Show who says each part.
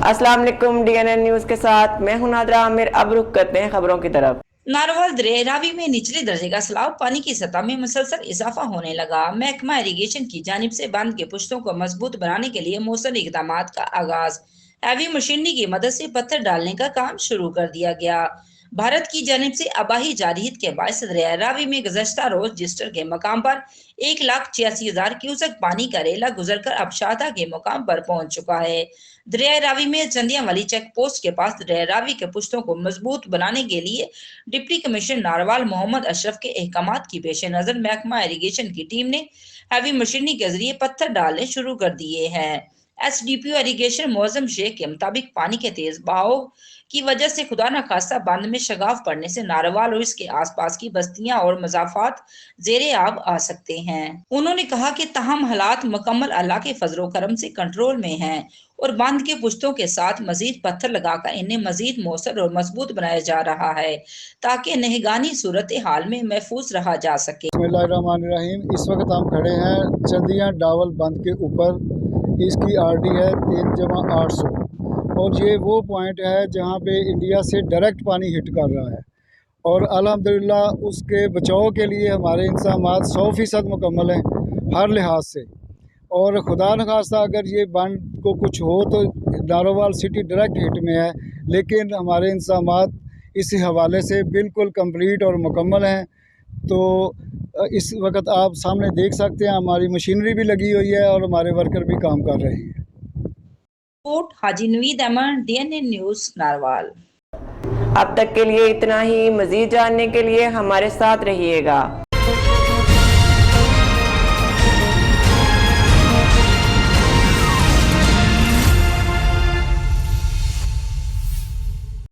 Speaker 1: अस्सलाम वालेकुम। DNN news के साथ मैं हूं नादरा आमिर। अब रुख करते हैं खबरों की तरफ।
Speaker 2: नारवल दरिया रावी में निचले दर्जे का सैलाब पानी की सतह में मुसलसल इजाफा होने लगा। महकमा इरिगेशन की जानिब से बांध के पुश्तों को मजबूत बनाने के लिए मौसमी इकदाम का आगाज, हैवी मशीनरी की मदद से पत्थर डालने का काम शुरू कर दिया गया। भारत की जानिब से आबाही जारहियत के बायस दरिया रावी में गुज़श्ता रोज रजिस्टर के मकाम पर 1,86,000 क्यूसेक पानी का रेला गुजर कर अब शाहदा के मुकाम पर पहुंच चुका है। दरिया रावी में चंदिया वाली चेक पोस्ट के पास दरिया रावी के पुश्तों को मजबूत बनाने के लिए डिप्टी कमिश्नर नारवाल मोहम्मद अशरफ के अहकामात की पेश नजर महकमा इरिगेशन की टीम ने हैवी मशीनरी के जरिए पत्थर डालने शुरू कर दिए हैं। SDPO इरिगेशन मौजम शेख के मुताबिक पानी के तेज बहाव की वजह से खुदा न खास्ता बांध में शगाफ पड़ने से नारवाल और इसके आसपास की बस्तियां और मजाफात जेरे आब आ सकते हैं। उन्होंने कहा कि तहम हालात मुकम्मल अल्लाह के फजलो करम से कंट्रोल में हैं और बांध के पुश्तों के साथ मजीद पत्थर लगाकर इन्हें मजीद मौसर और मजबूत बनाया जा रहा है ताकि नहगानी सूरत हाल में महफूज रहा जा सके।
Speaker 3: बिस्मिल्लाहिर्रहमानिर्रहीम। इस वक्त हम खड़े हैं चंदिया डावल बंद के ऊपर। इसकी RD है 3/800 और ये वो पॉइंट है जहाँ पे इंडिया से डायरेक्ट पानी हिट कर रहा है और अल्हम्दुलिल्लाह उसके बचाव के लिए हमारे इंतज़ामात 100% मुकम्मल हैं हर लिहाज से। और खुदा न खास्ता अगर ये बंद को कुछ हो तो नारोवाल सिटी डायरेक्ट हिट में है, लेकिन हमारे इंतज़ामात इस हवाले से बिल्कुल कंप्लीट और मुकम्मल हैं। तो इस वक्त आप सामने देख सकते हैं हमारी मशीनरी भी लगी हुई है और हमारे वर्कर भी काम कर रहे हैं।
Speaker 2: Report Haji Naveed Ahmed, DNN news Narowal.
Speaker 1: अब तक के लिए इतना ही। मजीद जानने के लिए हमारे साथ रहिएगा।